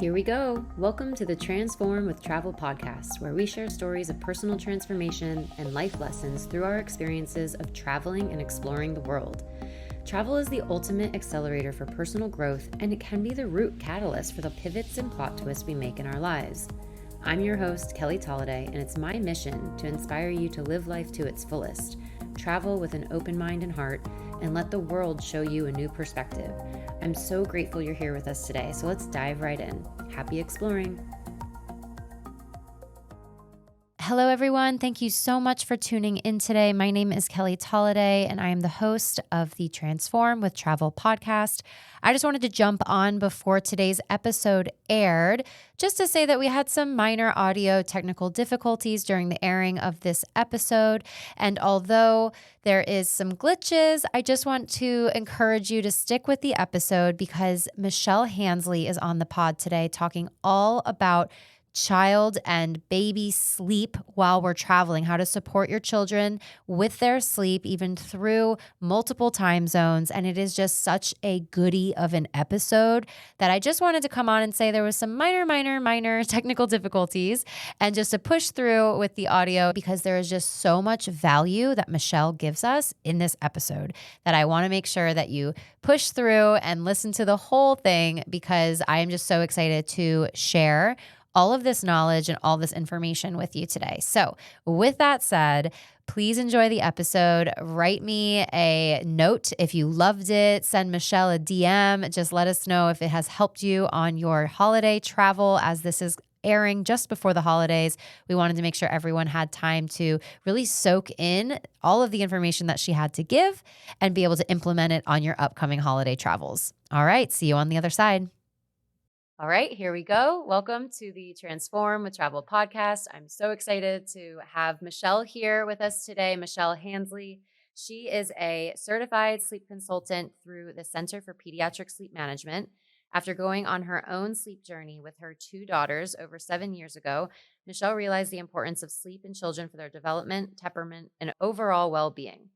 Here we go. Welcome to the Transform with Travel podcast, where we share stories of personal transformation and life lessons through our experiences of traveling and exploring the world. Travel is the ultimate accelerator for personal growth, and it can be the root catalyst for the pivots and plot twists we make in our lives. I'm your host, Kelly Tolliday, and it's my mission to inspire you to live life to its fullest, travel with an open mind and heart, and let the world show you a new perspective. I'm so grateful you're here with us today, so let's dive right in. Happy exploring. Hello, everyone. Thank you so much for tuning in today. My name is Kelly Tolliday, and I am the host of the Transform with Travel podcast. I just wanted to jump on before today's episode aired, just to say that we had some minor audio technical difficulties during the airing of this episode. And although there is some glitches, I just want to encourage you to stick with the episode because Michelle Hansley is on the pod today talking all about child and baby sleep while we're traveling, how to support your children with their sleep, even through multiple time zones. And it is just such a goodie of an episode that I just wanted to come on and say there was some minor technical difficulties and just to push through with the audio because there is just so much value that Michelle gives us in this episode that I want to make sure that you push through and listen to the whole thing because I am just so excited to share all of this knowledge and all this information with you today. So with that said, please enjoy the episode. Write me a note if you loved it. Send Michelle a DM. Just let us know if it has helped you on your holiday travel as this is airing just before the holidays. We wanted to make sure everyone had time to really soak in all of the information that she had to give and be able to implement it on your upcoming holiday travels. All right, see you on the other side. All right, here we go. Welcome to the Transform with Travel podcast. I'm so excited to have Michelle here with us today, Michelle Hansley. She is a certified sleep consultant through the Center for Pediatric Sleep Management. After going on her own sleep journey with her two daughters over 7 years ago, Michelle realized the importance of sleep in children for their development, temperament, and overall well-being.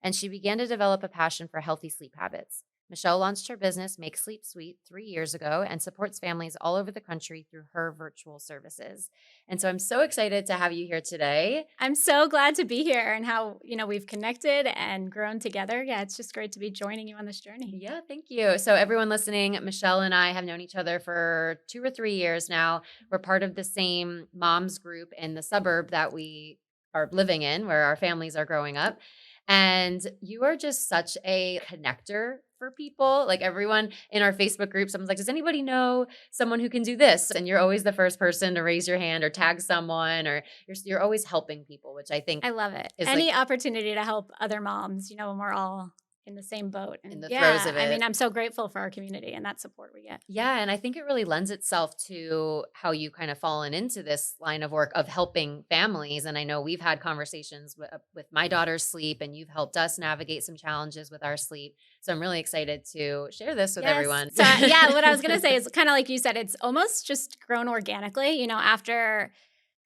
And she began to develop a passion for healthy sleep habits. Michelle launched her business, Make Sleep Sweet, 3 years ago and supports families all over the country through her virtual services. And so I'm so excited to have you here today. I'm so glad to be here and how, we've connected and grown together. Yeah, it's just great to be joining you on this journey. Yeah, thank you. So everyone listening, Michelle and I have known each other for 2 or 3 years now. We're part of the same moms group in the suburb that we are living in, where our families are growing up. And you are just such a connector for people. Like everyone in our Facebook group, someone's like, does anybody know someone who can do this? And you're always the first person to raise your hand or tag someone, or you're always helping people, which I think I love it. is Any opportunity to help other moms, when we're all in the same boat. in And the throes yeah, of it. I'm so grateful for our community and that support we get. Yeah, and I think it really lends itself to how you kind of fallen into this line of work of helping families. And I know we've had conversations with my daughter's sleep, and you've helped us navigate some challenges with our sleep. So I'm really excited to share this with everyone. So yeah, what I was going to say is kind of like you said, it's almost just grown organically, after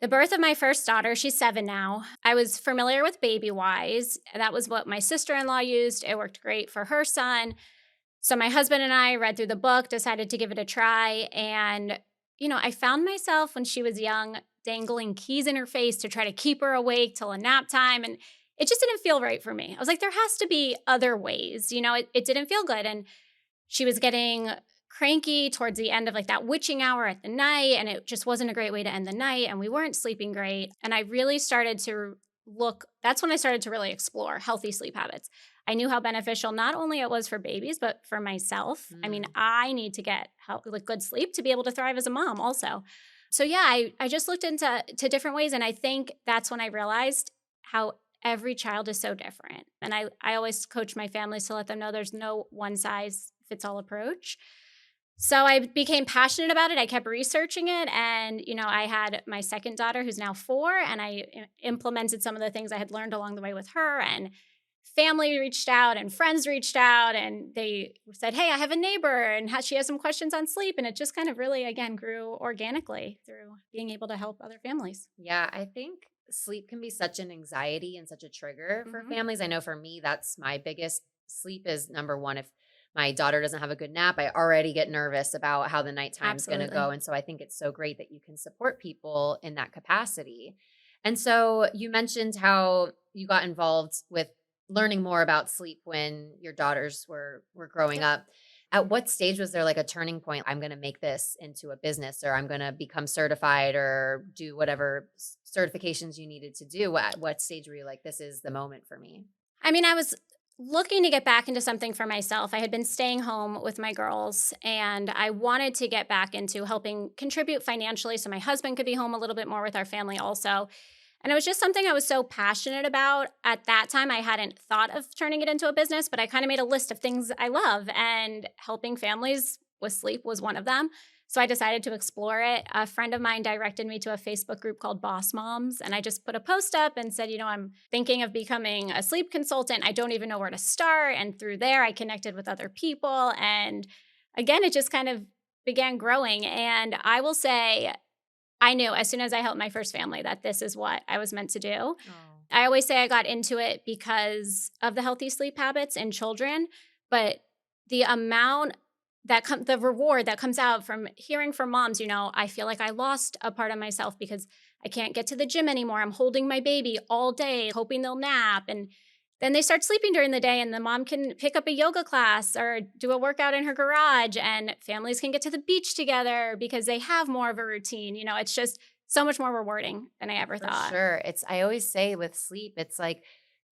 the birth of my first daughter. She's 7 now. I was familiar with Baby Wise. That was what my sister-in-law used. It worked great for her son. So my husband and I read through the book, decided to give it a try. And, I found myself when she was young dangling keys in her face to try to keep her awake till a nap time. And it just didn't feel right for me. I was like, there has to be other ways. It didn't feel good. And she was getting cranky towards the end of like that witching hour at the night. And it just wasn't a great way to end the night. And we weren't sleeping great. And I really started to that's when I started to really explore healthy sleep habits. I knew how beneficial not only it was for babies, but for myself. I mean, I need to get good sleep to be able to thrive as a mom also. So yeah, I just looked into different ways. And I think that's when I realized how every child is so different. And I always coach my families to let them know there's no one size fits all approach. So I became passionate about it. I kept researching it. And, I had my second daughter who's now 4, and I implemented some of the things I had learned along the way with her. And family reached out and friends reached out, and they said, hey, I have a neighbor and she has some questions on sleep. And it just kind of really, again, grew organically through being able to help other families. Yeah, I think sleep can be such an anxiety and such a trigger for families. I know for me, that's my biggest sleep is number one. If my daughter doesn't have a good nap, I already get nervous about how the nighttime's going to go. Absolutely. And so I think it's so great that you can support people in that capacity. And so you mentioned how you got involved with learning more about sleep when your daughters were growing Yep. up. At what stage was there like a turning point? I'm going to make this into a business, or I'm going to become certified or do whatever certifications you needed to do. At what stage were you like, this is the moment for me? I mean, I was looking to get back into something for myself. I had been staying home with my girls and I wanted to get back into helping contribute financially so my husband could be home a little bit more with our family also. And it was just something I was so passionate about. At that time, I hadn't thought of turning it into a business, but I kind of made a list of things I love, and helping families with sleep was one of them. So I decided to explore it. A friend of mine directed me to a Facebook group called Boss Moms, and I just put a post up and said, I'm thinking of becoming a sleep consultant. I don't even know where to start. And through there, I connected with other people. And again, it just kind of began growing. And I will say, I knew as soon as I helped my first family that this is what I was meant to do. Oh, I always say I got into it because of the healthy sleep habits in children, but the amount the reward that comes out from hearing from moms, I feel like I lost a part of myself because I can't get to the gym anymore. I'm holding my baby all day, hoping they'll nap. And then they start sleeping during the day, and the mom can pick up a yoga class or do a workout in her garage, and families can get to the beach together because they have more of a routine. It's just so much more rewarding than I ever for thought. sure. I always say with sleep, it's like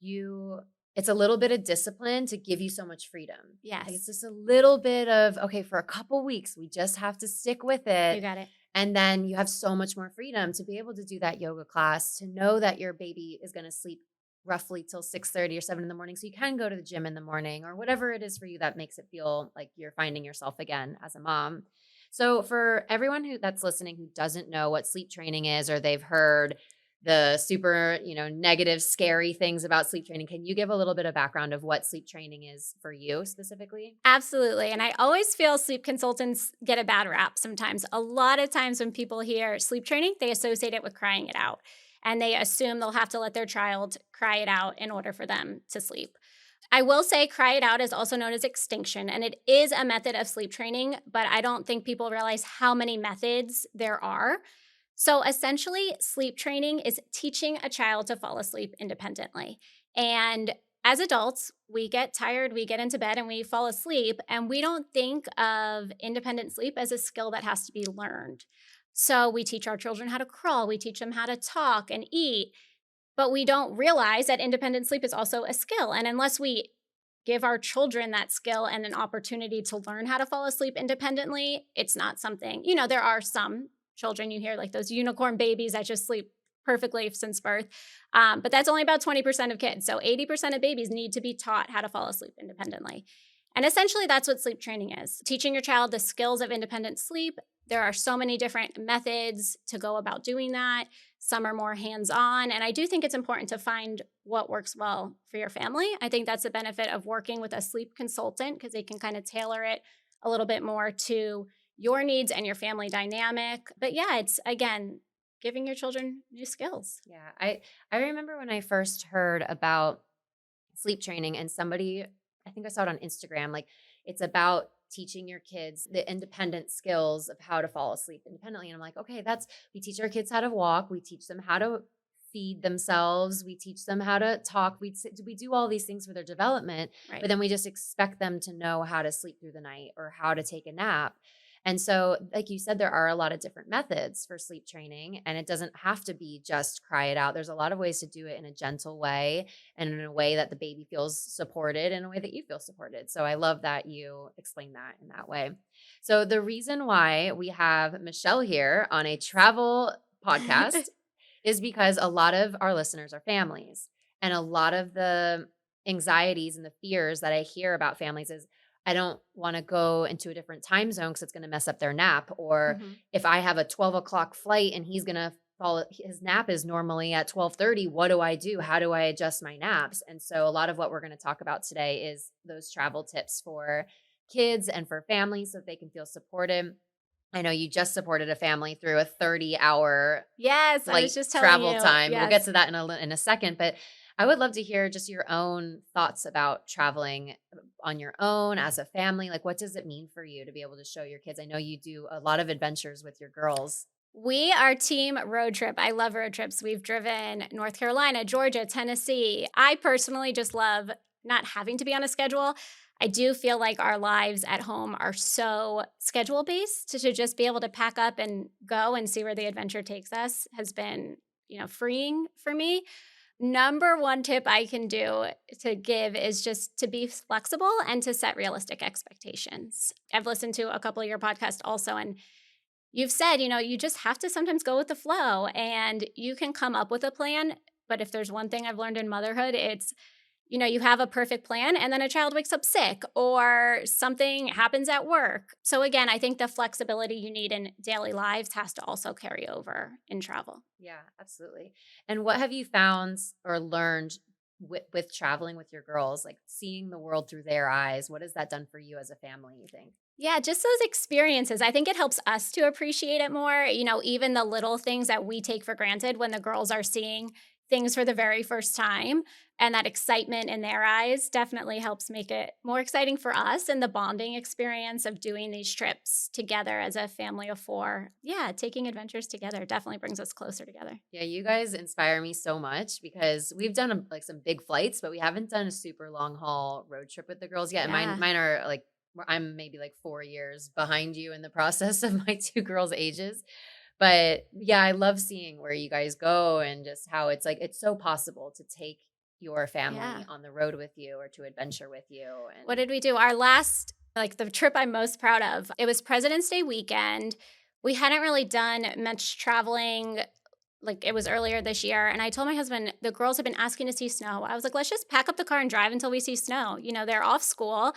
you, it's a little bit of discipline to give you so much freedom. Like it's Yes, just a little bit of, okay, for a couple weeks, we just have to stick with you it. got it. And then you have so much more freedom to be able to do that yoga class, to know that your baby is going to sleep roughly till 6:30 or 7 in the morning. So you can go to the gym in the morning or whatever it is for you that makes it feel like you're finding yourself again as a mom. So for everyone who that's listening who doesn't know what sleep training is, or they've heard the super, negative, scary things about sleep training, can you give a little bit of background of what sleep training is for you specifically? Absolutely. And I always feel sleep consultants get a bad rap sometimes. A lot of times when people hear sleep training, they associate it with crying it out. And they assume they'll have to let their child cry it out in order for them to sleep. I will say cry it out is also known as extinction, and it is a method of sleep training, but I don't think people realize how many methods there are. So essentially, sleep training is teaching a child to fall asleep independently. And as adults, we get tired, we get into bed, and we fall asleep, and we don't think of independent sleep as a skill that has to be learned. So we teach our children how to crawl, we teach them how to talk and eat, but we don't realize that independent sleep is also a skill. And unless we give our children that skill and an opportunity to learn how to fall asleep independently, it's not something, there are some children you hear like those unicorn babies that just sleep perfectly since birth. But that's only about 20% of kids. So 80% of babies need to be taught how to fall asleep independently. And essentially, that's what sleep training is teaching your child the skills of independent sleep. There are so many different methods to go about doing that. Some are more hands on. And I do think it's important to find what works well for your family. I think that's the benefit of working with a sleep consultant because they can kind of tailor it a little bit more to your needs and your family dynamic. But yeah, it's again, giving your children new skills. Yeah, I remember when I first heard about sleep training and somebody, I think I saw it on Instagram, like it's about teaching your kids the independent skills of how to fall asleep independently. And I'm like, okay, we teach our kids how to walk, we teach them how to feed themselves, we teach them how to talk, we do all these things for their development, but Right. then we just expect them to know how to sleep through the night or how to take a nap. And so, like you said, there are a lot of different methods for sleep training, and it doesn't have to be just cry it out. There's a lot of ways to do it in a gentle way and in a way that the baby feels supported, in a way that you feel supported. So I love that you explain that in that way. So the reason why we have Michelle here on a travel podcast is because a lot of our listeners are families. And a lot of the anxieties and the fears that I hear about families is I don't want to go into a different time zone because it's going to mess up their nap. Or Mhm. if I have a 12 o'clock flight and he's going to fall, his nap is normally at 12:30, what do I do? How do I adjust my naps? And so a lot of what we're going to talk about today is those travel tips for kids and for families so that they can feel supported. I know you just supported a family through a 30-hour Yes, I was flight just telling travel you. time. We'll get Yes. to that in a second, but I would love to hear just your own thoughts about traveling on your own as a family. Like, what does it mean for you to be able to show your kids? I know you do a lot of adventures with your girls. We are team road trip. I love road trips. We've driven North Carolina, Georgia, Tennessee. I personally just love not having to be on a schedule. I do feel like our lives at home are so schedule based to just be able to pack up and go and see where the adventure takes us has been, freeing for me. Number one tip I can do to give is just to be flexible and to set realistic expectations. I've listened to a couple of your podcasts also, and you've said, you just have to sometimes go with the flow and you can come up with a plan. But if there's one thing I've learned in motherhood, it's, you have a perfect plan and then a child wakes up sick or something happens at work. So, again, I think the flexibility you need in daily lives has to also carry over in travel. Yeah, absolutely. And what have you found or learned with traveling with your girls, like seeing the world through their eyes? What has that done for you as a family, you think? Yeah, just those experiences. I think it helps us to appreciate it more. Even the little things that we take for granted when the girls are seeing things for the very first time and that excitement in their eyes definitely helps make it more exciting for us and the bonding experience of doing these trips together as a family of four. Yeah, taking adventures together definitely brings us closer together. Yeah, you guys inspire me so much because we've done like some big flights, but we haven't done a super long haul road trip with the girls yet. And mine, Yeah, mine are like I'm maybe like 4 years behind you in the process of my two girls' ages. But yeah, I love seeing where you guys go and just how it's like it's so possible to take your family yeah. on the road with you or to adventure with you. What And did we do? Our last, like the trip I'm most proud of, it was President's Day weekend. We hadn't really done much traveling. Like it was earlier this year. And I told my husband, the girls have been asking to see snow. I was like, let's just pack up the car and drive until we see snow. They're off school.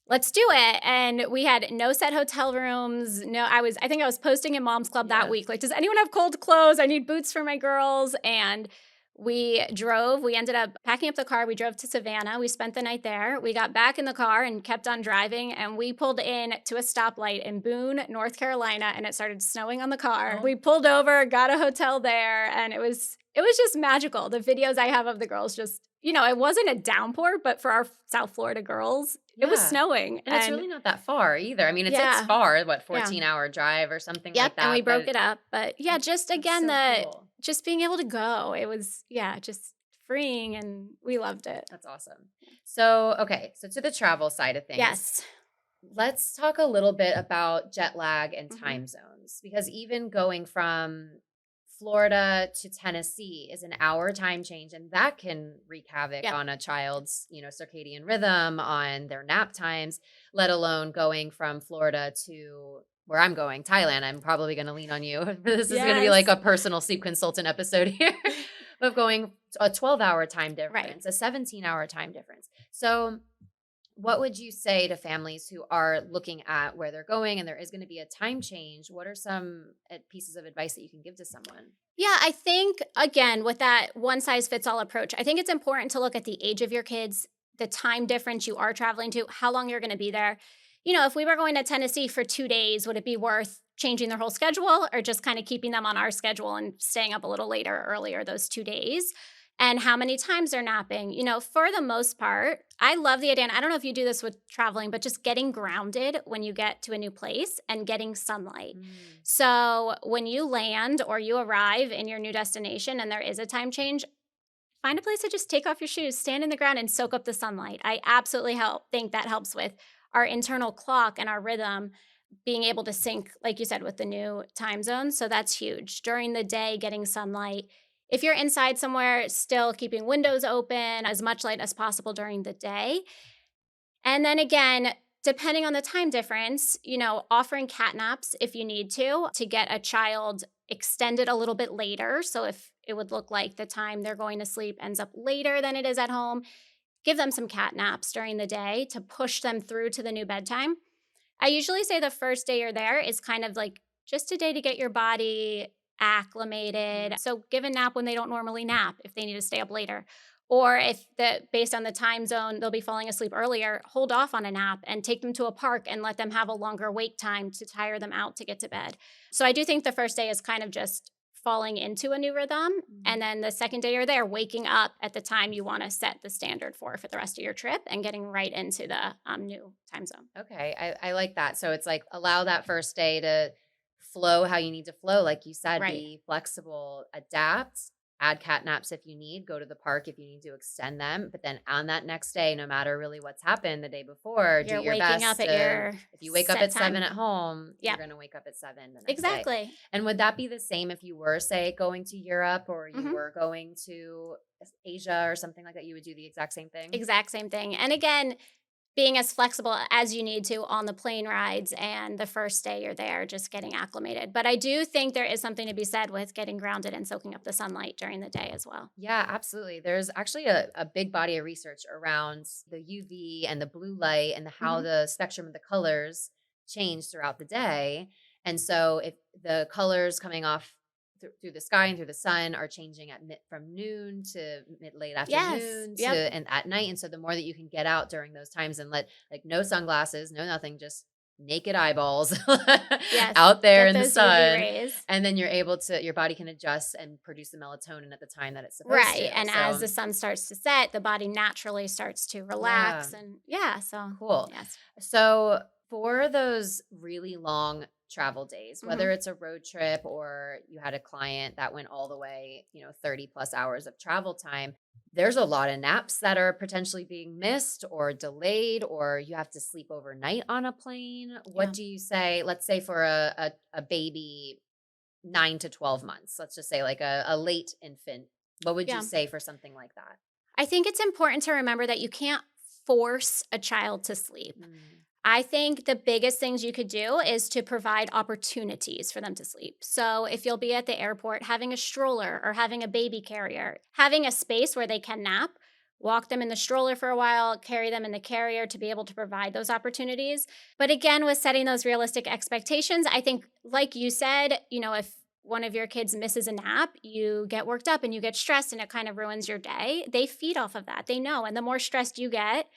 Let's do it. And we had no set hotel rooms. No, I think I was posting in Mom's Club that yeah. week. Like, does anyone have cold clothes? I need boots for my girls. And we drove. We ended up packing up the car. We drove to Savannah. We spent the night there. We got back in the car and kept on driving. And we pulled in to a stoplight in Boone, North Carolina, and it started snowing on the car. Oh, We pulled over, got a hotel there, and it was just magical. The videos I have of the girls just, it wasn't a downpour, but for our South Florida girls, it was yeah. snowing. And it's And really not that far either. I mean, it's yeah, far, what, yeah. 14-hour drive or something Yep, like and we that. broke But it up. But yeah, just that's again so the cool. just being able to go. It was, yeah, just freeing and we loved it. That's awesome. So, okay, so to the travel side of things, Yes. let's talk a little bit about jet lag and Mhm. time zones because even going from Florida to Tennessee is an hour time change, and that can wreak havoc Yep. on a child's, circadian rhythm, on their nap times, let alone going from Florida to where I'm going, Thailand. I'm probably going to lean on you. This is going to be like Yes. a personal sleep consultant episode here of going a 12-hour time Right. difference, a 17-hour time difference. So, what would you say to families who are looking at where they're going and there is going to be a time change? What are some pieces of advice that you can give to someone? Yeah, I think again with that one size fits all approach, I think it's important to look at the age of your kids, the time difference you are traveling to, how long you're going to be there. If we were going to Tennessee for 2 days, would it be worth changing their whole schedule or just kind of keeping them on our schedule and staying up a little later or earlier those 2 days? And how many times they're napping. For the most part, I love the idea. And I don't know if you do this with traveling, but just getting grounded when you get to a new place and getting sunlight. Mm, So when you land or you arrive in your new destination and there is a time change, find a place to just take off your shoes, stand in the ground and soak up the sunlight. I absolutely think that helps with our internal clock and our rhythm being able to sync, like you said, with the new time zone. So that's huge. During the day, getting sunlight. If you're inside somewhere, still keeping windows open, as much light as possible during the day. And then again, depending on the time difference, offering cat naps if you need to get a child extended a little bit later. So if it would look like the time they're going to sleep ends up later than it is at home, give them some cat naps during the day to push them through to the new bedtime. I usually say the first day you're there is kind of like just a day to get your body mhm. acclimated. So give a nap when they don't normally nap if they need to stay up later. Or if based on the time zone, they'll be falling asleep earlier, hold off on a nap and take them to a park and let them have a longer wake time to tire them out to get to bed. So I do think the first day is kind of just falling into a new rhythm. And then the second day you're there, waking up at the time you want to set the standard for the rest of your trip and getting right into the new time zone. Okay, I like that. So it's like allow that first day to flow how you need to flow. Like you said, Right. be flexible, adapt, add cat naps if you need, go to the park if you need to extend them. But then on that next day, no matter really what's happened the day before, do You're your waking up best at to, your if you wake up set at 7 time. at home, you're Yep. going to wake up at 7 the next day. Exactly. And would that be the same if you were, say, going to Europe or you Hmm. were going to Asia or something like that? You would do the exact same thing? Exact same thing. And again, being as flexible as you need to on the plane rides and the first day you're there, just getting acclimated. But I do think there is something to be said with getting grounded and soaking up the sunlight during the day as well. Yeah, absolutely. There's actually a big body of research around the UV and the blue light and how Hmm. the spectrum of the colors change throughout the day. And so, if the colors coming off through the sky and through the sun are changing from noon to mid late Yes. afternoon to Yep. and at night, and so the more that you can get out during those times and let like no sunglasses, no nothing, just naked eyeballs Yes. out there Get in the those UV sun, rays. and then you're able to your body can adjust and produce the melatonin at the time that it's supposed Right. to. And as So, the sun starts to set, the body naturally starts to yeah, relax. And yeah, so cool. yes. So, for those really long travel days, Hmm. whether it's a road trip or you had a client that went all the way, 30 plus hours of travel time, there's a lot of naps that are potentially being missed or delayed, or you have to sleep overnight on a plane. What Yeah. do you say? Let's say for a baby 9 to 12 months, let's just say like a late infant. What would you Yeah. say for something like that? I think it's important to remember that you can't force a child to sleep. Mm, I think the biggest things you could do is to provide opportunities for them to sleep. So, if you'll be at the airport, having a stroller or having a baby carrier, having a space where they can nap, walk them in the stroller for a while, carry them in the carrier to be able to provide those opportunities. But again, with setting those realistic expectations, I think, like you said, if one of your kids misses a nap, you get worked up and you get stressed and it kind of ruins your day. They feed off of that. They know. And the more stressed you get,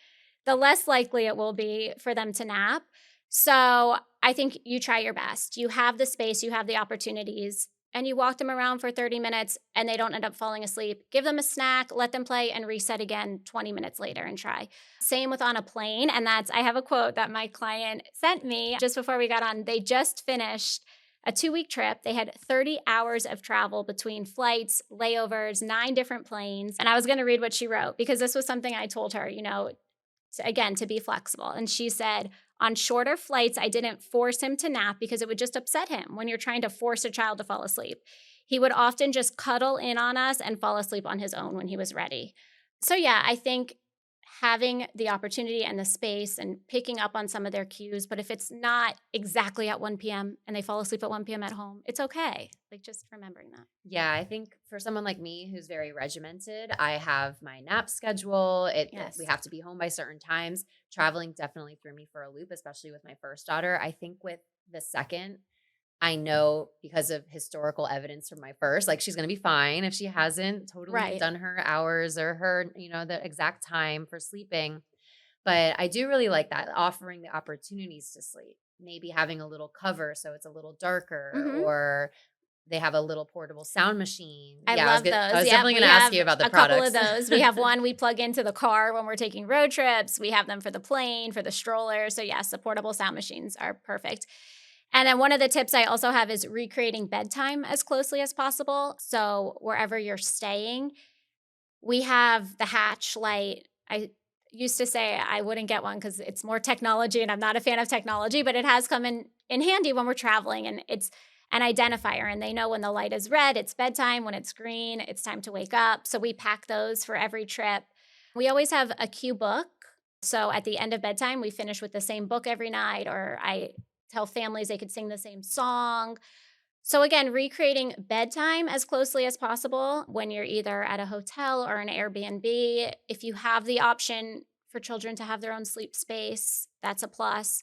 the less likely it will be for them to nap. So I think you try your best. You have the space, you have the opportunities, and you walk them around for 30 minutes and they don't end up falling asleep. Give them a snack, let them play, and reset again 20 minutes later and try. Same with on a plane. And I have a quote that my client sent me just before we got on. They just finished a 2-week trip. They had 30 hours of travel between flights, layovers, 9 different planes. And I was going to read what she wrote because this was something I told her, again, to be flexible. And she said, on shorter flights, I didn't force him to nap because it would just upset him when you're trying to force a child to fall asleep. He would often just cuddle in on us and fall asleep on his own when he was ready. So, yeah, I think having the opportunity and the space and picking up on some of their cues. But if it's not exactly at 1 p.m. and they fall asleep at 1 p.m. at home, it's okay. Like just remembering that. yeah, I think for someone like me who's very regimented, I have my nap schedule. We Yes. have to be home by certain times. Traveling definitely threw me for a loop, especially with my first daughter. I think with the second, I know because of historical evidence from my first, like she's going to be fine if she hasn't totally Right. done her hours or her, the exact time for sleeping. But I do really like that, offering the opportunities to sleep. Maybe having a little cover so it's a little darker, Hmm. or they have a little portable sound machine. I Yeah, love I those. was Yep, definitely we gonna ask have you about the a couple of products. those. We have one we plug into the car when we're taking road trips. We have them for the plane, for the stroller. So, yes, the portable sound machines are perfect. And then one of the tips I also have is recreating bedtime as closely as possible. So, wherever you're staying, we have the hatch light. I used to say I wouldn't get one because it's more technology and I'm not a fan of technology, but it has come in handy when we're traveling and it's an identifier and they know when the light is red, it's bedtime. When it's green, it's time to wake up. So we pack those for every trip. We always have a cue book. So at the end of bedtime, we finish with the same book every night, or I tell families they could sing the same song. So, again, recreating bedtime as closely as possible when you're either at a hotel or an Airbnb. If you have the option for children to have their own sleep space, that's a plus.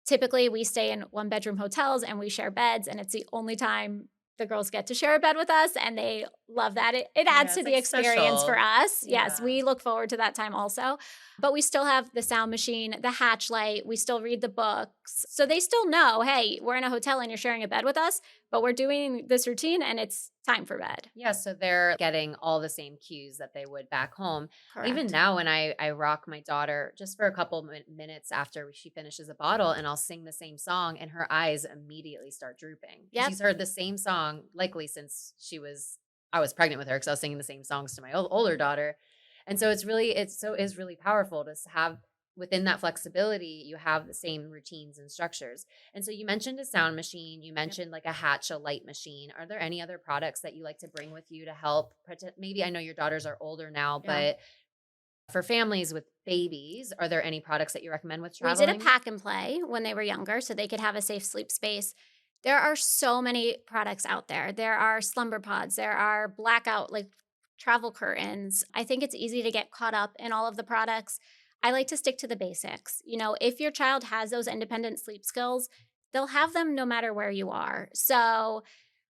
Typically, we stay in 1 bedroom hotels and we share beds, and it's the only time the girls get to share a bed with us, and they love that. It adds Yeah, to it's the like experience for special. us. Yes, Yeah. we look forward to that time also. But we still have the sound machine, the hatch light. We still read the books. So they still know, hey, we're in a hotel and you're sharing a bed with us, but we're doing this routine and it's time for bed. Yeah, so they're getting all the same cues that they would back home. Even Correct. now, when I rock my daughter just for a couple minutes after she finishes a bottle, and I'll sing the same song, and her eyes immediately start drooping because Yep. she's heard the same song likely since I was pregnant with her because I was singing the same songs to my older daughter, and so is really powerful to have within that flexibility. You have the same routines and structures. And so you mentioned a sound machine, you Yep. mentioned like a hatch, a light machine. Are there any other products that you like to bring with you to help protect? Maybe I know your daughters are older now, Yeah. but for families with babies, are there any products that you recommend with We did a traveling? pack and play when they were younger so they could have a safe sleep space. There are so many products out there. There are slumber pods, there are blackout like travel curtains. I think it's easy to get caught up in all of the products. I like to stick to the basics. If your child has those independent sleep skills, they'll have them no matter where you are. So,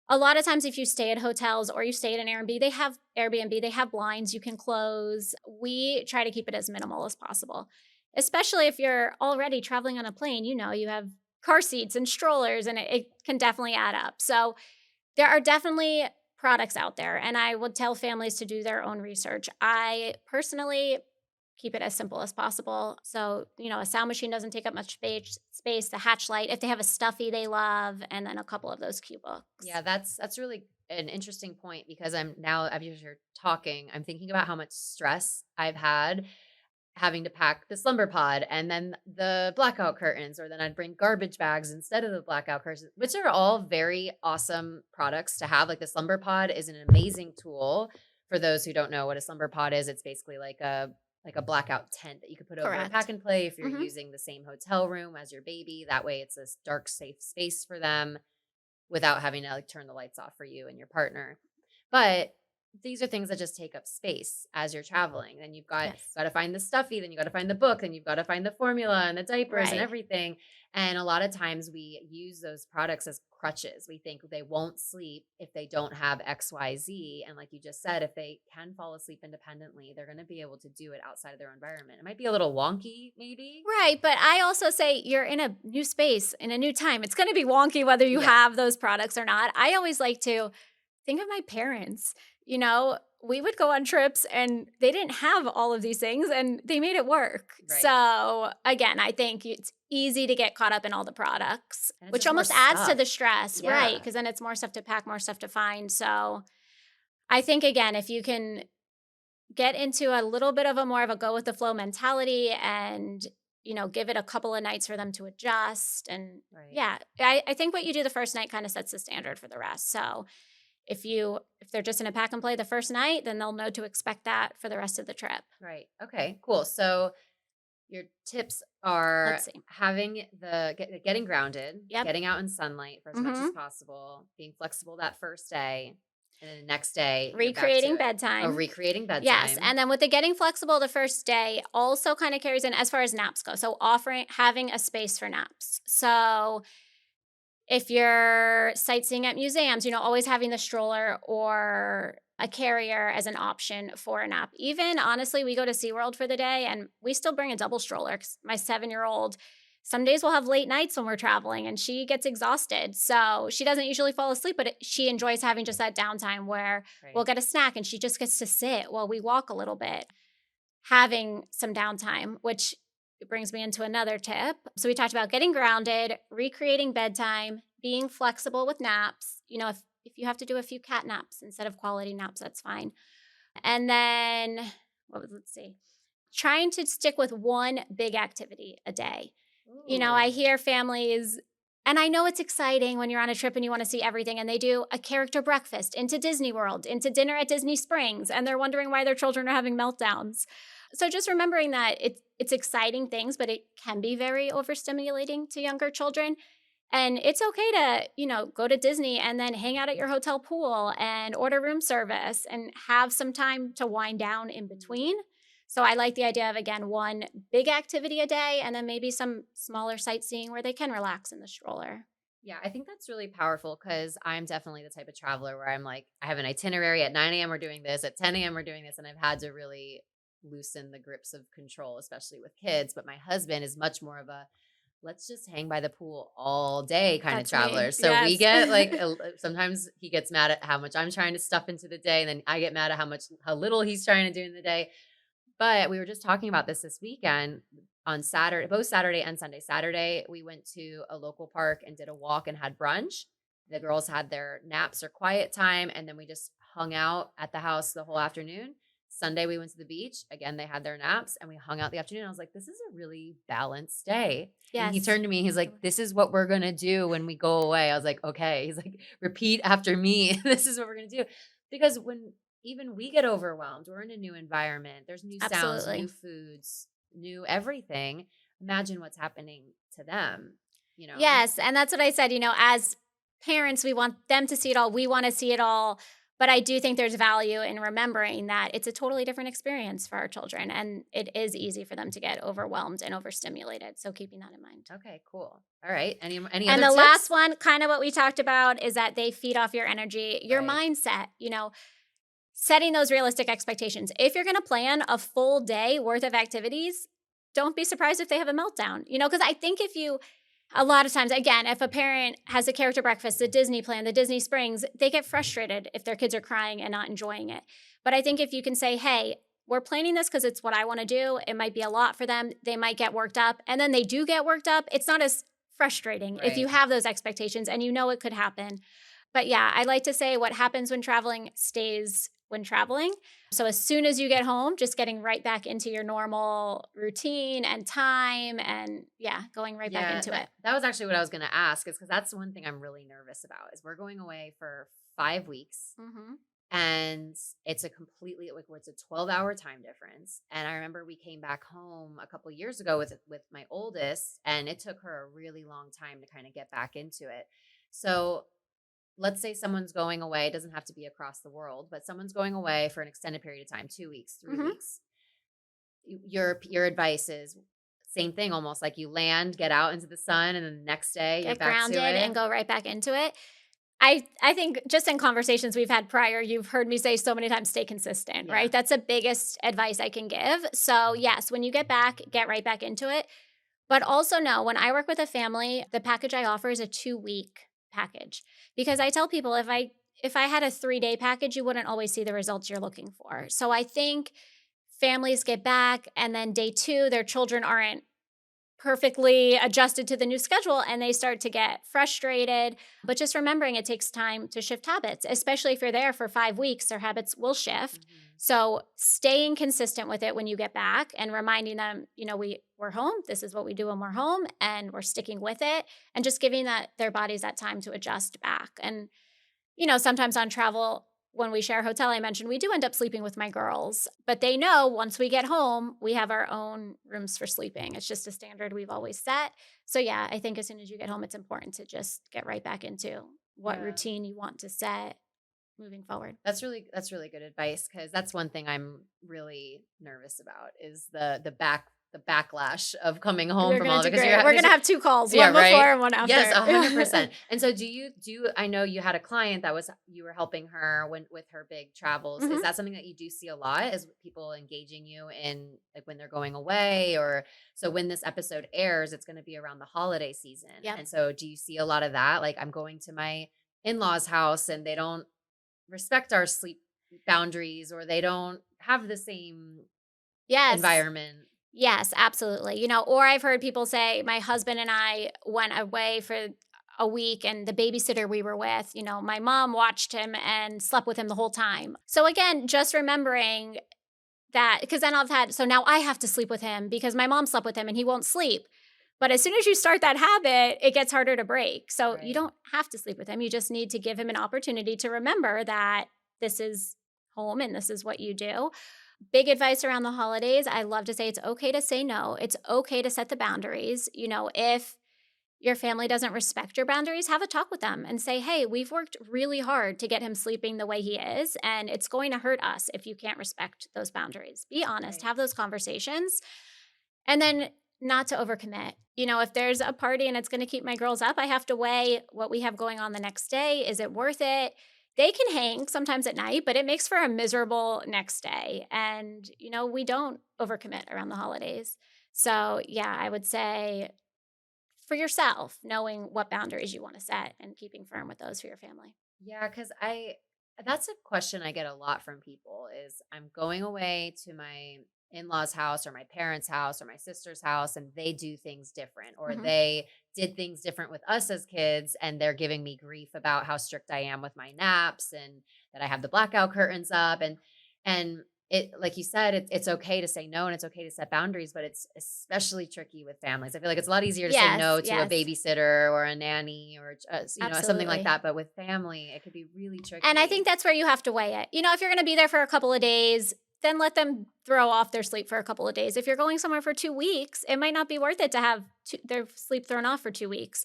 a lot of times if you stay at hotels or you stay at an Airbnb, they have blinds you can close. We try to keep it as minimal as possible. Especially if you're already traveling on a plane, you have car seats and strollers and it can definitely add up. So there are definitely products out there and I would tell families to do their own research. I personally keep it as simple as possible. So, a sound machine doesn't take up much space, the hatch light, if they have a stuffy they love, and then a couple of those cue Yeah, books. that's really an interesting point because I'm now as you're talking, I'm thinking about how much stress I've had having to pack the slumber pod and then the blackout curtains, or then I'd bring garbage bags instead of the blackout curtains, which are all very awesome products to have. Like the slumber pod is an amazing tool. For those who don't know what a slumber pod is, it's basically like a blackout tent that you could put over a pack Correct. and play if you're Mhm. using the same hotel room as your baby. That way it's this dark, safe space for them without having to like turn the lights off for you and your partner. But these are things that just take up space as you're traveling. Then Yes. got to find the stuffy, then you got to find the book, then you've got to find the formula and the diapers and Right. everything. And a lot of times we use those products as crutches. We think they won't sleep if they don't have XYZ. And like you just said, if they can fall asleep independently, they're going to be able to do it outside of their environment. It might be a little wonky, maybe. Right, but I also say you're in a new space, in a new time. It's gonna be wonky whether you Yeah. have those products or not. I always like to think of my parents. We would go on trips and they didn't have all of these things and they made it work. Right. So, again, I think it's easy to get caught up in all the products, And it's which just more almost adds to stuff. the stress, right? Yeah. Because then it's more stuff to pack, more stuff to find. So, I think, again, if you can get into a little bit of a more of a go with the flow mentality and give it a couple of nights for them to adjust and Right. yeah, I think what you do the first night kind of sets the standard for the rest. So if they're just in a pack and play the first night, then they'll know to expect that for the rest of the trip. Right. Okay, cool. So your tips are Let's see. getting grounded, Yep. getting out in sunlight for as much as Hmm. possible, being flexible that first day, and then the next day you're back to Recreating it. Oh, bedtime. recreating Yes, bedtime. and then with the getting flexible the first day also kind of carries in as far as naps go. So offering having a space for naps. So if you're sightseeing at museums, always having the stroller or a carrier as an option for a nap. Even honestly, we go to SeaWorld for the day and we still bring a double stroller 'cause my 7-year-old, some days we'll have late nights when we're traveling and she gets exhausted. So she doesn't usually fall asleep, but she enjoys having just that downtime where we'll Right. get a snack and she just gets to sit while we walk a little bit, having some downtime, which brings me into another tip. So we talked about getting grounded, recreating bedtime, being flexible with naps. If you have to do a few cat naps instead of quality naps, that's fine. And then let's see, trying to stick with one big activity a day. I Ooh. hear families, and I know it's exciting when you're on a trip and you want to see everything, and they do a character breakfast into Disney World, into dinner at Disney Springs, and they're wondering why their children are having meltdowns. So just remembering that it's exciting things, but it can be very overstimulating to younger children. And it's okay to, go to Disney and then hang out at your hotel pool and order room service and have some time to wind down in Mm. between. So I like the idea of, again, one big activity a day and then maybe some smaller sightseeing where they can relax in the stroller. Yeah, I think that's really powerful because I'm definitely the type of traveler where I'm like, I have an itinerary at 9 a.m. We're doing this, at 10 a.m. We're doing this. And I've had to really loosen the grips of control, especially with kids. But my husband is much more of a let's just hang by the pool all day kind of That's me. traveler. So we Yes. get like, sometimes he gets mad at how much I'm trying to stuff into the day. And then I get mad at how little he's trying to do in the day. But we were just talking about this weekend on Saturday, both Saturday and Sunday. Saturday, we went to a local park and did a walk and had brunch. The girls had their naps or quiet time, and then we just hung out at the house the whole afternoon. Sunday, we went to the beach. Again, they had their naps and we hung out the afternoon. I was like, this is a really balanced day. And he Yes. turned to me, he's like, Absolutely. this is what we're going to do when we go away. I was like, okay. He's like, repeat after me. This is what we're going to do. Because when even we get overwhelmed. We're in a new environment. There's new sounds, Absolutely. new foods, new everything. Imagine what's happening to them, you know? Yes, and that's what I said, as parents, we want them to see it all, we wanna see it all, but I do think there's value in remembering that it's a totally different experience for our children, and it is easy for them to get overwhelmed and overstimulated, so keeping that in mind. Okay, cool. All right. Any And other the last tips? one, kinda what we talked about, is that they feed off your energy, your Right. mindset, setting those realistic expectations. If you're gonna plan a full day worth of activities, don't be surprised if they have a meltdown, because I think if you a lot of times, again, if a parent has a character breakfast, the Disney plan, the Disney Springs, they get frustrated if their kids are crying and not enjoying it. But I think if you can say, hey, we're planning this because it's what I want to do, it might be a lot for them. They might get worked up. And then they do get worked up. It's not as frustrating if you Right. have those expectations and you know it could happen. But yeah, I like to say what happens when traveling stays when traveling. So as soon as you get home, just getting right back into your normal routine and time and yeah, going right back Yeah, into that it. that was actually what I was going to ask is because that's one thing I'm really nervous about is we're going away for 5 weeks. Mhm. And it's a completely like it's a 12-hour time difference. And I remember we came back home a couple years ago with my oldest, and it took her a really long time to kind of get back into it. So let's say someone's going away, it doesn't have to be across the world, but someone's going away for an extended period of time, 2 weeks, three Mhm. weeks. Your advice is same thing, almost like you land, get out into the sun, and then the next day you're Get back to grounded and it. go right back into it. I think just in conversations we've had prior, you've heard me say so many times, stay consistent, Yeah. right? That's the biggest advice I can give. So, yes, when you get back, get right back into it. But also know when I work with a family, the package I offer is a 2-week package because I tell people if I had a 3-day package, you wouldn't always see the results you're looking for. So I think families get back and then day 2, their children aren't perfectly adjusted to the new schedule and they start to get frustrated. But just remembering it takes time to shift habits, especially if you're there for 5 weeks, their habits will shift. Mhm. So staying consistent with it when you get back and reminding them, we're home. This is what we do when we're home and we're sticking with it and just giving that their bodies that time to adjust back. And sometimes on travel, when we share a hotel, I mentioned we do end up sleeping with my girls, but they know once we get home, we have our own rooms for sleeping. It's just a standard we've always set. So, yeah, I think as soon as you get home, it's important to just get right back into what Yeah. routine you want to set moving forward. That's really good advice because that's one thing I'm really nervous about is the backlash of coming home You're from going all to of it do because great. you're We're because going to have 2 calls, yeah, one before right. and one Yes, after. 100%. And so do you I know you had a client that was you were helping her when with her big travels. Is Mhm. that something that you do see a lot? Is people engaging you in like when they're going away or so when this episode airs, it's going to be around the holiday season. Yep. And so do you see a lot of that? Like I'm going to my in-laws house and they don't respect our sleep boundaries or they don't have the same Yes. environment. Yes, absolutely. Or I've heard people say, my husband and I went away for a week and the babysitter we were with, my mom watched him and slept with him the whole time. So again, just remembering that because then so now I have to sleep with him because my mom slept with him and he won't sleep. But as soon as you start that habit, it gets harder to break. So you Right. don't have to sleep with him. You just need to give him an opportunity to remember that this is home and this is what you do. Big advice around the holidays. I love to say it's okay to say no. It's okay to set the boundaries. If your family doesn't respect your boundaries, have a talk with them and say, hey, we've worked really hard to get him sleeping the way he is, and it's going to hurt us if you can't respect those boundaries. Be honest, Right. have those conversations. And then not to overcommit. If there's a party and it's going to keep my girls up, I have to weigh what we have going on the next day. Is it worth it? They can hang sometimes at night, but it makes for a miserable next day. And, we don't overcommit around the holidays. So, yeah, I would say for yourself, knowing what boundaries you want to set and keeping firm with those for your family. Yeah, because that's a question I get a lot from people is I'm going away to my in-laws house or my parents house or my sister's house and they do things different or Hmm. they did things different with us as kids and they're giving me grief about how strict I am with my naps and that I have the blackout curtains up and it like you said it's okay to say no and it's okay to set boundaries but it's especially tricky with families. I feel like it's a lot easier to say Yes, no to a yes, babysitter or a nanny or something like absolutely. that, but with family it could be really And I tricky. think that's where you have to weigh it. If you're going to be there for a couple of days, then let them throw off their sleep for a couple of days. If you're going somewhere for 2 weeks, it might not be worth it to have their sleep thrown off for 2 weeks.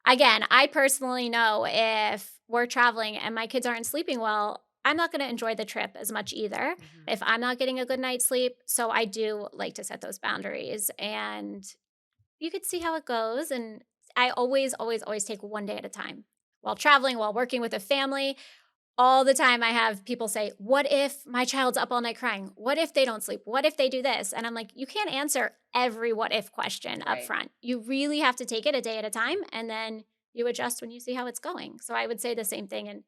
Again, I personally know if we're traveling and my kids aren't sleeping well, I'm not going to enjoy the trip as much either Mhm. if I'm not getting a good night's sleep. So I do like to set those boundaries and you could see how it goes. And I always, always, always take one day at a time while traveling, while working with a family. All the time I have people say, "What if my child's up all night crying? What if they don't sleep? What if they do this?" And I'm like, "You can't answer every what if question up Right. front. You really have to take it a day at a time and then you adjust when you see how it's going." So I would say the same thing and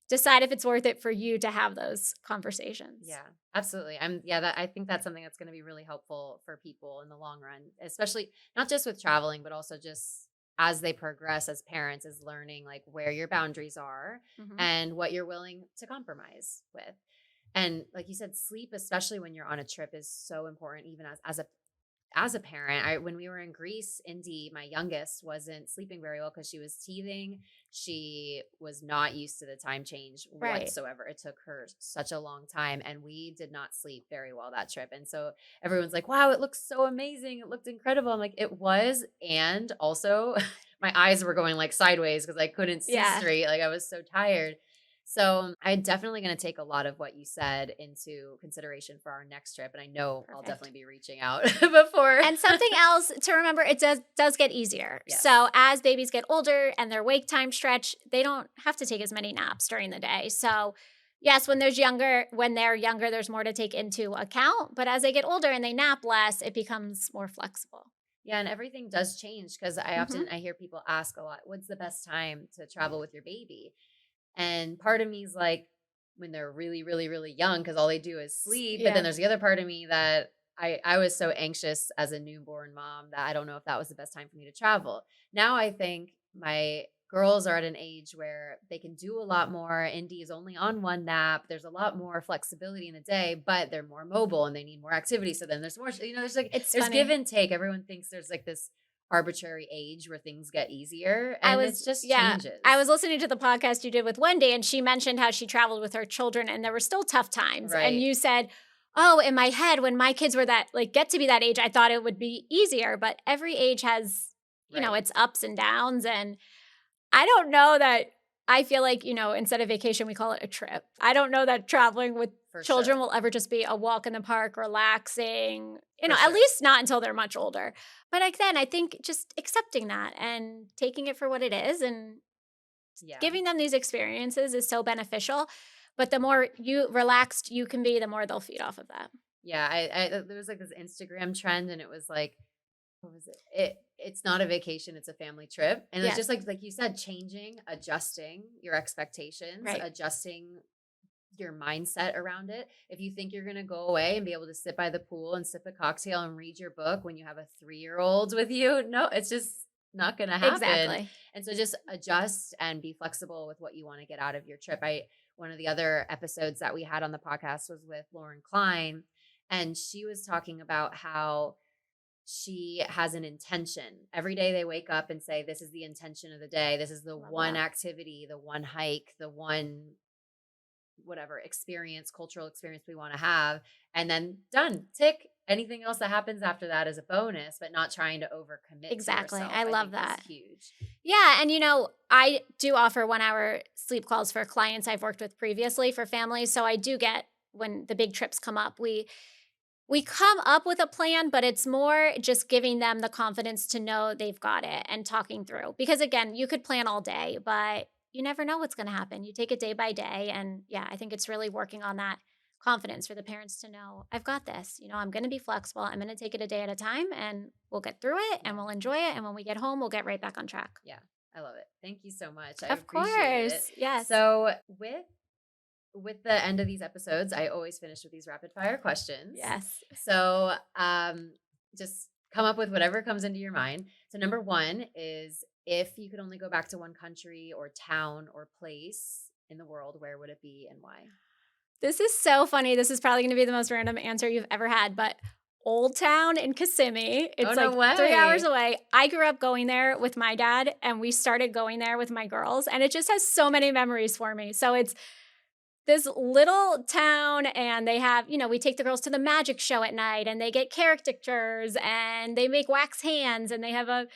decide if it's worth it for you to have those conversations. Yeah, absolutely. That I think that's something that's going to be really helpful for people in the long run, especially not just with traveling, but also just as they progress as parents, is learning like where your boundaries are Mhm. and what you're willing to compromise with. And like you said, sleep, especially when you're on a trip, is so important, even as a parent. When we were in Greece, Indy, my youngest, wasn't sleeping very well because she was teething. She was not used to the time change Right. whatsoever. It took her such a long time, and we did not sleep very well that trip. And so everyone's like, "Wow, it looks so amazing! It looked incredible." I'm like, "It was," and also my eyes were going like sideways because I couldn't see Yeah, straight. Like I was so tired. So I'm definitely going to take a lot of what you said into consideration for our next trip. And I know I'll perfect. definitely be reaching out before. And something else to remember, it does get easier. Yes. So as babies get older and their wake time stretch, they don't have to take as many naps during the day. So yes, when they're younger, there's more to take into account. But as they get older and they nap less, it becomes more flexible. Yeah. And everything does change because Hmm. I hear people ask a lot, what's the best time to travel with your baby? And part of me is like, when they're really, really, really young, because all they do is sleep. But then Yeah. there's the other part of me that I was so anxious as a newborn mom that I don't know if that was the best time for me to travel. Now I think my girls are at an age where they can do a lot more. Indy is only on one nap. There's a lot more flexibility in the day, but they're more mobile and they need more activity. So then there's more, there's like, It's there's give funny. and take. Everyone thinks there's like this arbitrary age where things get easier I and was it's just yeah, I changes. was listening to the podcast you did with Wendy, and she mentioned how she traveled with her children, and there were still tough times. And Right. you said, "Oh, in my head, when my kids were that like get to be that age, I thought it would be easier." But every age has, Right. its ups and downs. And I don't know that I feel like, instead of vacation, we call it a trip. I don't know that traveling with For children sure. will ever just be a walk in the park, relaxing, For at sure. least not until they're much older. But again, I think just accepting that and taking it for what it is and Yeah. giving them these experiences is so beneficial. But the more you relaxed you can be, the more they'll feed off of that. Yeah. There was like this Instagram trend and it was like, what was it? It's not a vacation, it's a family trip. And it's Yeah, just like you said, changing, adjusting your expectations, right. adjusting your mindset around it. If you think you're gonna go away and be able to sit by the pool and sip a cocktail and read your book when you have a 3-year-old with you, no, it's just not gonna happen. Exactly. And so just adjust and be flexible with what you want to get out of your trip. I One of the other episodes that we had on the podcast was with Lauren Klein, and she was talking about how she has an intention. Every day they wake up and say, this is the intention of the day. This is the Love one that. activity, the one hike, the one whatever experience, cultural experience we want to have. And then done, tick. Anything else that happens after that is a bonus, but not trying to overcommit to Exactly, yourself, I I love think is that. huge. Yeah, and I do offer 1 hour sleep calls for clients I've worked with previously for families. So I do get when the big trips come up, we We come up with a plan, but it's more just giving them the confidence to know they've got it and talking through. Because again, you could plan all day, but you never know what's going to happen. You take it day by day. And yeah, I think it's really working on that confidence for the parents to know, I've got this. I'm going to be flexible. I'm going to take it a day at a time and we'll get through it and we'll enjoy it. And when we get home, we'll get right back on track. Yeah, I love it. Thank you so much. I Of appreciate it. course. Yes. So with the end of these episodes, I always finish with these rapid fire questions. Yes. So just come up with whatever comes into your mind. So number 1 is, if you could only go back to one country or town or place in the world, where would it be and why? This is so funny. This is probably going to be the most random answer you've ever had, but Old Town in Kissimmee. It's no like way. 3 hours away. I grew up going there with my dad, and we started going there with my girls, and it just has so many memories for me. So it's this little town, and they have, we take the girls to the magic show at night, and they get caricatures, and they make wax hands, and they have a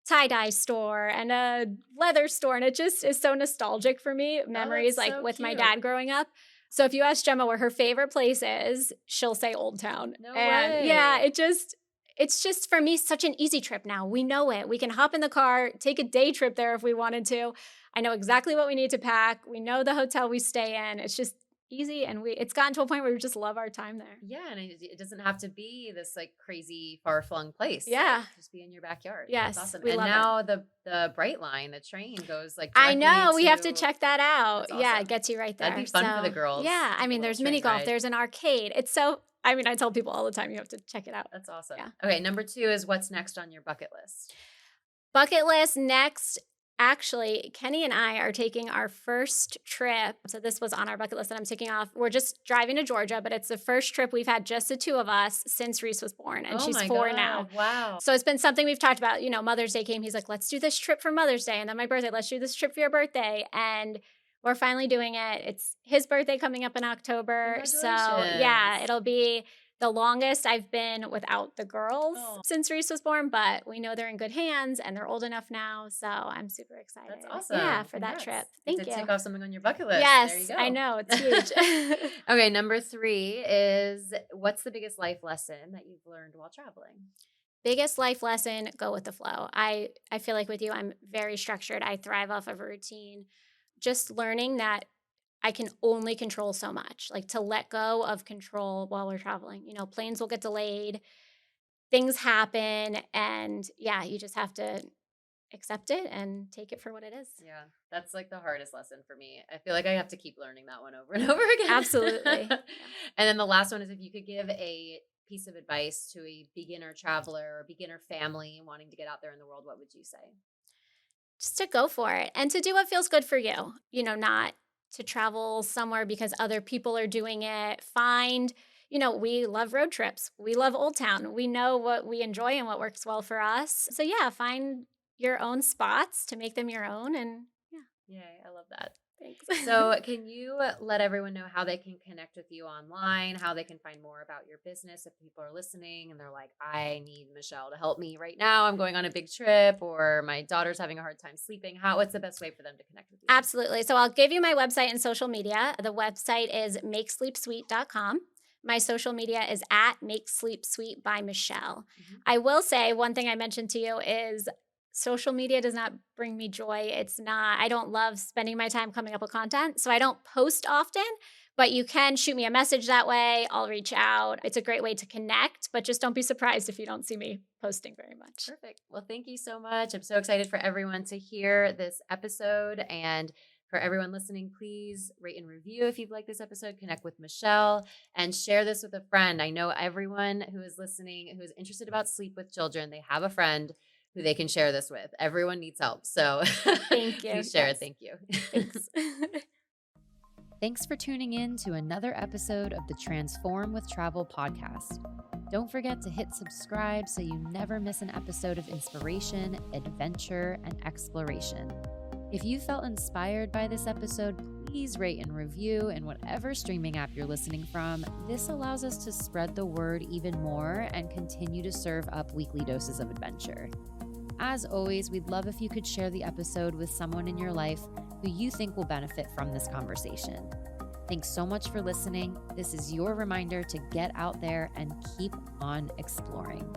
tie-dye store and a leather store, and it just is so nostalgic for me. Memories like so with my cute. dad growing up. So if you ask Gemma where her favorite place is, she'll say Old Town. No and way. Yeah, it's just for me such an easy trip now. We know it. We can hop in the car, take a day trip there if we wanted to. I know exactly what we need to pack. We know the hotel we stay in. It's just easy, and it's gotten to a point where we just love our time there. Yeah, and it doesn't have to be this like crazy far-flung place. Yeah. Like, just be in your backyard. Yes, That's awesome. we And love now the Bright Line, the train goes like I directly know. We have to check that out. That's Yeah, awesome. it gets you right there. That'd be fun for the girls. Yeah, I mean, little there's train mini golf. ride. There's an arcade. I tell people all the time, you have to check it out. That's awesome. Yeah. Okay, number 2 is, what's next on your bucket list? Bucket list next. Actually, Kenny and I are taking our first trip. So this was on our bucket list that I'm taking off. We're just driving to Georgia, but it's the first trip we've had just the 2 of us since Reese was born, and she's 4 now. Wow. So it's been something we've talked about. Mother's Day came. He's like, let's do this trip for Mother's Day. And then my birthday, let's do this trip for your birthday. And we're finally doing it. It's his birthday coming up in October. So yeah, it'll be the longest I've been without the girls since Reese was born, but we know they're in good hands and they're old enough now. So I'm super excited. That's awesome. Yeah, for that trip. Thank you. Tick off something on your bucket list. Yes, there you go. I know. It's huge. Okay, number 3 is, what's the biggest life lesson that you've learned while traveling? Biggest life lesson, go with the flow. I feel like with you, I'm very structured. I thrive off of a routine. Just learning that I can only control so much, like to let go of control while we're traveling. Planes will get delayed, things happen, and yeah, you just have to accept it and take it for what it is. Yeah, that's like the hardest lesson for me. I feel like I have to keep learning that one over and over again. Absolutely. And then the last one is, if you could give a piece of advice to a beginner traveler or beginner family wanting to get out there in the world, what would you say? Just to go for it and to do what feels good for you, not to travel somewhere because other people are doing it. We love road trips. We love Old Town. We know what we enjoy and what works well for us. So yeah, find your own spots to make them your own. And yeah. Yay, I love that. Thanks. So can you let everyone know how they can connect with you online, how they can find more about your business if people are listening and they're like, I need Michelle to help me right now. I'm going on a big trip, or my daughter's having a hard time sleeping. What's the best way for them to connect with you? Absolutely. So I'll give you my website and social media. The website is makesleepsweet.com. My social media is at Make Sleep Sweet by Michelle. Mm-hmm. I will say one thing I mentioned to you is social media does not bring me joy. I don't love spending my time coming up with content. So I don't post often, but you can shoot me a message that way. I'll reach out. It's a great way to connect, but just don't be surprised if you don't see me posting very much. Perfect. Well, thank you so much. I'm so excited for everyone to hear this episode. And for everyone listening, please rate and review if you've liked this episode, connect with Michelle, and share this with a friend. I know everyone who is listening, who is interested about sleep with children, they have a friend who they can share this with. Everyone needs help. So thank you. Please share it. Thank you. Thanks. Thanks for tuning in to another episode of the Transform with Travel podcast. Don't forget to hit subscribe so you never miss an episode of inspiration, adventure, and exploration. If you felt inspired by this episode, please rate and review in whatever streaming app you're listening from. This allows us to spread the word even more and continue to serve up weekly doses of adventure. As always, we'd love if you could share the episode with someone in your life who you think will benefit from this conversation. Thanks so much for listening. This is your reminder to get out there and keep on exploring.